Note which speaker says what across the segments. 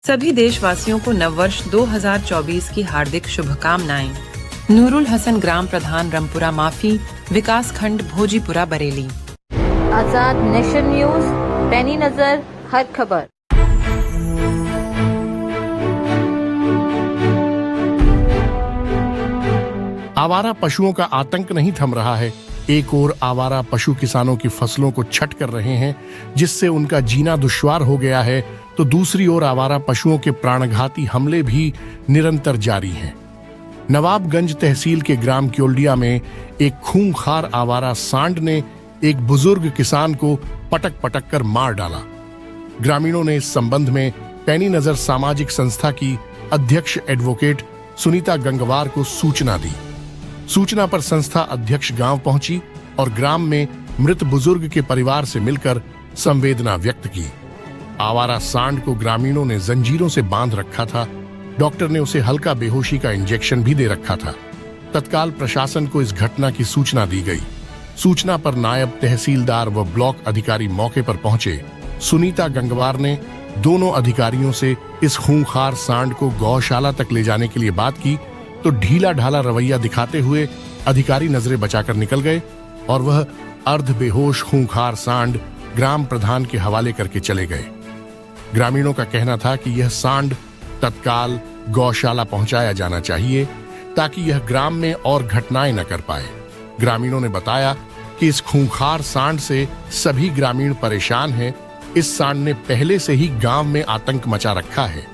Speaker 1: सभी देशवासियों को नववर्ष 2024 की हार्दिक शुभकामनाएं। नूरुल हसन, ग्राम प्रधान, रमपुरा माफी, विकास खंड, भोजीपुरा, बरेली।
Speaker 2: आजाद नेशन न्यूज, पैनी नजर, हर खबर।
Speaker 3: आवारा पशुओं का आतंक नहीं थम रहा है। एक ओर आवारा पशु किसानों की फसलों को छट कर रहे हैं, जिससे उनका जीना दुश्वार हो गया है, तो दूसरी ओर आवारा पशुओं के प्राणघाती हमले भी निरंतर जारी हैं। नवाबगंज तहसील के ग्राम क्योल्डिया में एक खूंखार आवारा सांड ने एक बुजुर्ग किसान को पटक पटक कर मार डाला। ग्रामीणों ने इस संबंध में पैनी नजर सामाजिक संस्था की अध्यक्ष एडवोकेट सुनीता गंगवार को सूचना दी। सूचना पर संस्था अध्यक्ष गांव पहुंची और ग्राम में मृत बुजुर्ग के परिवार से मिलकर संवेदना व्यक्त की। आवारा सांड को ग्रामीणों ने जंजीरों से बांध रखा था। डॉक्टर ने उसे हल्का बेहोशी का इंजेक्शन भी दे रखा था। तत्काल प्रशासन को इस घटना की सूचना दी गई। सूचना पर नायब तहसीलदार व ब्लॉक अधिकारी मौके पर पहुंचे। सुनीता गंगवार ने दोनों अधिकारियों से इस खूंखार सांड को गौशाला तक ले जाने के लिए बात की, तो ढीला ढाला रवैया दिखाते हुए अधिकारी नजरें बचाकर निकल गए और वह अर्ध बेहोश खूंखार सांड ग्राम प्रधान के हवाले करके चले गए। ग्रामीणों का कहना था कि यह सांड तत्काल गौशाला पहुंचाया जाना चाहिए ताकि यह ग्राम में और घटनाएं न कर पाए। ग्रामीणों ने बताया कि इस खूंखार सांड से सभी ग्रामीण परेशान हैं। इस सांड ने पहले से ही गांव में आतंक मचा रखा है।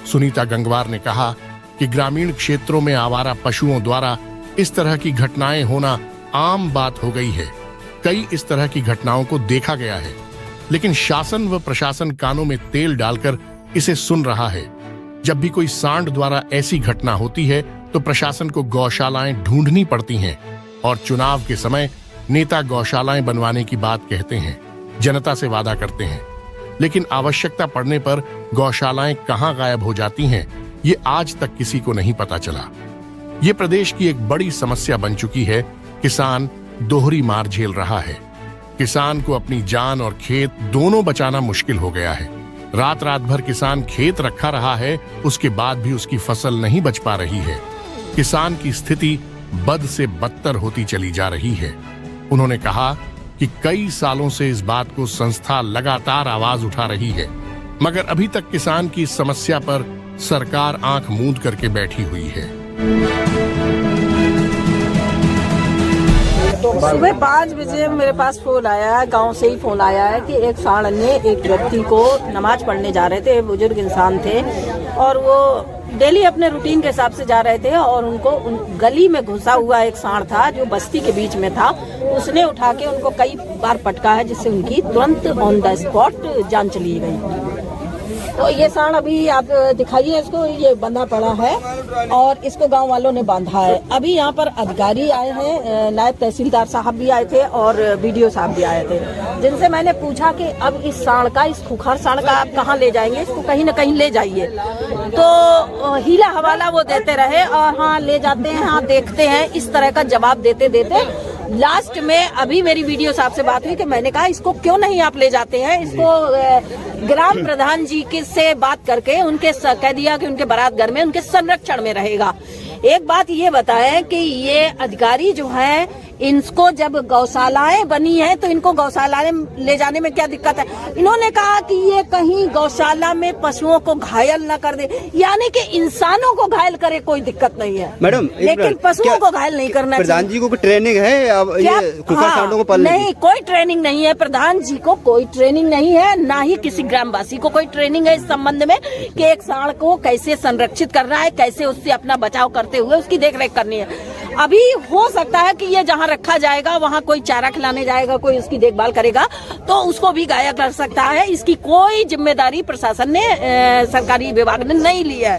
Speaker 3: सुनीता गंगवार ने कहा कि ग्रामीण क्षेत्रों में आवारा पशुओं द्वारा इस तरह की घटनाएं होना आम बात हो गई है। कई इस तरह की घटनाओं को देखा गया है, लेकिन शासन व प्रशासन कानों में तेल डालकर इसे सुन रहा है। जब भी कोई सांड द्वारा ऐसी घटना होती है तो प्रशासन को गौशालाएं ढूंढनी पड़ती हैं और चुनाव के समय नेता गौशालाएं बनवाने की बात कहते हैं, जनता से वादा करते हैं, लेकिन आवश्यकता पड़ने पर गौशालाएं कहां गायब हो जाती हैं, ये आज तक किसी को नहीं पता चला। ये प्रदेश की एक बड़ी समस्या बन चुकी है। किसान दोहरी मार झेल रहा है। किसान को अपनी जान और खेत दोनों बचाना मुश्किल हो गया है। रात रात भर किसान खेत रखा रहा है, उसके बाद भी उसकी फसल नहीं बच पा रही है। किसान की स्थिति बद से बदतर होती चली जा रही है। उन्होंने कहा कि कई सालों से इस बात को संस्था लगातार आवाज उठा रही है, मगर अभी तक किसान की इस समस्या पर सरकार आंख मूंद करके बैठी हुई है।
Speaker 4: सुबह 5 बजे मेरे पास फोन आया है, गांव से ही फोन आया है कि एक सांड ने एक व्यक्ति को, नमाज पढ़ने जा रहे थे, बुजुर्ग इंसान थे और वो डेली अपने रूटीन के हिसाब से जा रहे थे और उनको गली में घुसा हुआ एक सांड था जो बस्ती के बीच में था। उसने उठा के उनको कई बार पटका है, जिससे उनकी तुरंत ऑन द स्पॉट जान चली गई। तो ये सांड अभी आप दिखाइए इसको, ये बंधा पड़ा है और इसको गांव वालों ने बांधा है। अभी यहाँ पर अधिकारी आए हैं, नायब तहसीलदार साहब भी आए थे और बीडीओ साहब भी आए थे, जिनसे मैंने पूछा कि अब इस सांड का, इस खूंखार सांड का आप कहाँ ले जाएंगे, इसको कहीं न कहीं ले जाइए। तो हीला हवाला वो देते रहे और हाँ ले जाते हैं, हाँ देखते हैं, इस तरह का जवाब देते देते लास्ट में अभी मेरी वीडियो साहब से बात हुई कि मैंने कहा इसको क्यों नहीं आप ले जाते हैं, इसको ग्राम प्रधान जी के से बात करके उनके कह दिया कि उनके बारात घर में उनके संरक्षण में रहेगा। एक बात ये बताएं कि ये अधिकारी जो है, इनको जब गौशालाएं बनी है तो इनको गौशालाएं ले जाने में क्या दिक्कत है। इन्होंने कहा कि ये कहीं गौशाला में पशुओं को घायल न कर दे, यानी कि इंसानों को घायल करे कोई दिक्कत नहीं है मैडम, लेकिन पशुओं को घायल नहीं करना।
Speaker 5: प्रधान जी को ट्रेनिंग है अब ये खूंखार सांडों को पालने की?
Speaker 4: नहीं, कोई ट्रेनिंग नहीं है। प्रधान जी को कोई ट्रेनिंग नहीं है, ना ही किसी ग्रामवासी को कोई ट्रेनिंग है इस संबंध में कि एक सांड को कैसे संरक्षित करना है, कैसे उससे अपना बचाव करते हुए उसकी देखरेख करनी है। अभी हो सकता है कि ये जहाँ रखा जाएगा वहाँ कोई चारा खिलाने जाएगा, कोई उसकी देखभाल करेगा तो उसको भी घायल कर सकता है। इसकी कोई जिम्मेदारी प्रशासन ने, सरकारी विभाग ने नहीं ली है।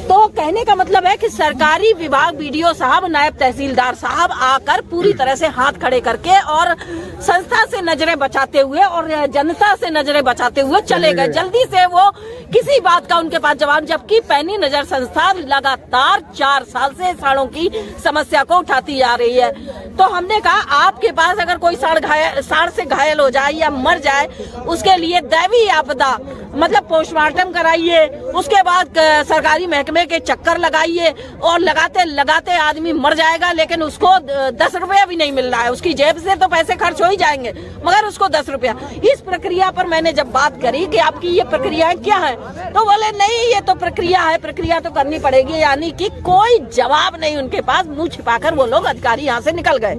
Speaker 4: तो कहने का मतलब है कि सरकारी विभाग, बीडीओ साहब, नायब तहसीलदार साहब आकर पूरी तरह से हाथ खड़े करके और संस्था से नजरें बचाते हुए और जनता से नजरें बचाते हुए चले गए। जल्दी से वो किसी बात का उनके पास जवाब, जबकि पैनी नजर संस्था लगातार 4 साल से सांडों की समस्या को उठाती आ रही है। तो हमने कहा आपके पास अगर कोई सांड से घायल हो जाए या मर जाए, उसके लिए दैवीय आपदा मतलब पोस्टमार्टम कराइए, उसके बाद सरकारी महकमे के चक्कर लगाइए और लगाते लगाते आदमी मर जाएगा, लेकिन उसको 10 रुपया भी नहीं मिल रहा है। उसकी जेब से तो पैसे खर्च हो ही जाएंगे, मगर उसको 10 रुपया। इस प्रक्रिया पर मैंने जब बात करी कि आपकी ये प्रक्रियाएं क्या है, तो बोले नहीं ये तो प्रक्रिया है, प्रक्रिया तो करनी पड़ेगी। यानी कि कोई जवाब नहीं उनके पास, मुंह छिपाकर वो लोग अधिकारी यहाँ से निकल गए।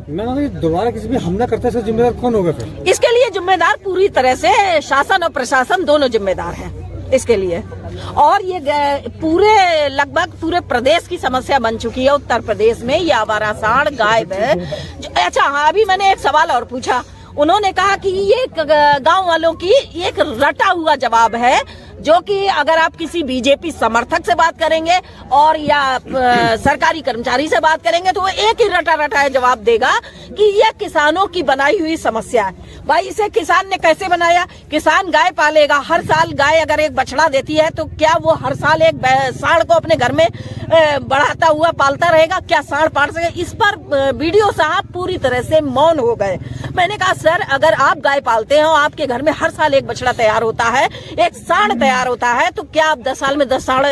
Speaker 6: दोबारा किसी भी हमला करते हैं, जिम्मेदार कौन होगा फिर?
Speaker 4: इसके लिए जिम्मेदार पूरी तरह से शासन और प्रशासन दोनों जिम्मेदार हैं इसके लिए। और ये पूरे लगभग पूरे प्रदेश की समस्या बन चुकी है। उत्तर प्रदेश में ये आवारा सांड गायब है। अच्छा हाँ, अभी मैंने एक सवाल और पूछा, उन्होंने कहा कि ये गांव वालों की एक रटा हुआ जवाब है, जो कि अगर आप किसी बीजेपी समर्थक से बात करेंगे और या सरकारी कर्मचारी से बात करेंगे तो वो एक ही रटा जवाब देगा कि ये किसानों की बनाई हुई समस्या है। भाई इसे किसान ने कैसे बनाया? किसान गाय पालेगा, हर साल गाय अगर एक बछड़ा देती है तो क्या वो हर साल एक सांड को अपने घर में बढ़ाता हुआ पालता रहेगा? क्या सांड पाल सके? इस पर बीडीओ साहब पूरी तरह से मौन हो गए। मैंने कहा सर, अगर आप गाय पालते हैं और आपके घर में हर साल एक बछड़ा तैयार होता है, एक सांड तैयार होता है, तो क्या आप 10 साल में 10 सांड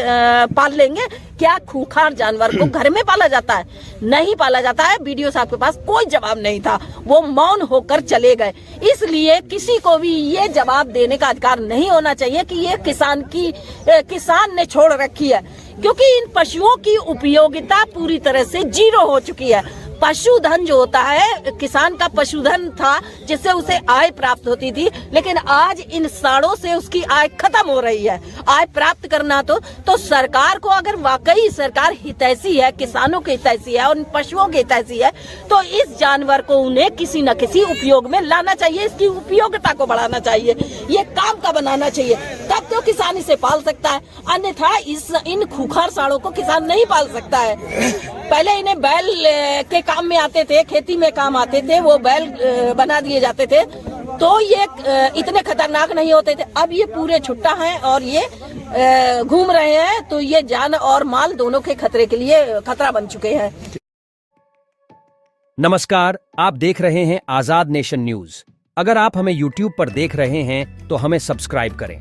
Speaker 4: पाल लेंगे? क्या खूंखार जानवर को घर में पाला जाता है? नहीं पाला जाता है। बीडीओ साहब के पास कोई जवाब नहीं था, वो मौन होकर चले गए। इसलिए किसी को भी ये जवाब देने का अधिकार नहीं होना चाहिए कि ये किसान ने छोड़ रखी है, क्योंकि इन पशुओं की उपयोगिता पूरी तरह से 0 हो चुकी है। पशुधन जो होता है, किसान का पशुधन था जिससे उसे आय प्राप्त होती थी, लेकिन आज इन सांडों से उसकी आय खत्म हो रही है। आय प्राप्त करना तो सरकार को, अगर वाकई सरकार हितैषी है, किसानों के हितैषी है और इन पशुओं के हितैषी है, तो इस जानवर को उन्हें किसी न किसी उपयोग में लाना चाहिए, इसकी उपयोगिता को बढ़ाना चाहिए, ये काम का बनाना चाहिए, तब तो किसान इसे पाल सकता है। अन्यथा इन खूंखार सांडों को किसान नहीं पाल सकता है। पहले इन्हें बैल के काम में आते थे, खेती में काम आते थे, वो बैल बना दिए जाते थे, तो ये इतने खतरनाक नहीं होते थे। अब ये पूरे छुट्टा हैं और ये घूम रहे हैं, तो ये जान और माल दोनों के खतरे के लिए खतरा बन चुके हैं।
Speaker 7: नमस्कार, आप देख रहे हैं आजाद नेशन न्यूज। अगर आप हमें YouTube पर देख रहे हैं तो हमें सब्सक्राइब करें,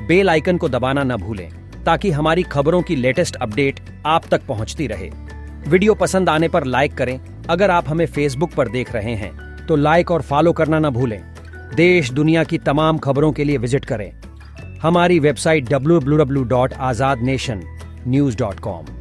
Speaker 7: बेल आइकन को दबाना न भूलें, ताकि हमारी खबरों की लेटेस्ट अपडेट आप तक पहुंचती रहे। वीडियो पसंद आने पर लाइक करें। अगर आप हमें फेसबुक पर देख रहे हैं तो लाइक और फॉलो करना न भूलें। देश दुनिया की तमाम खबरों के लिए विजिट करें हमारी वेबसाइट www.azadnationnews.com।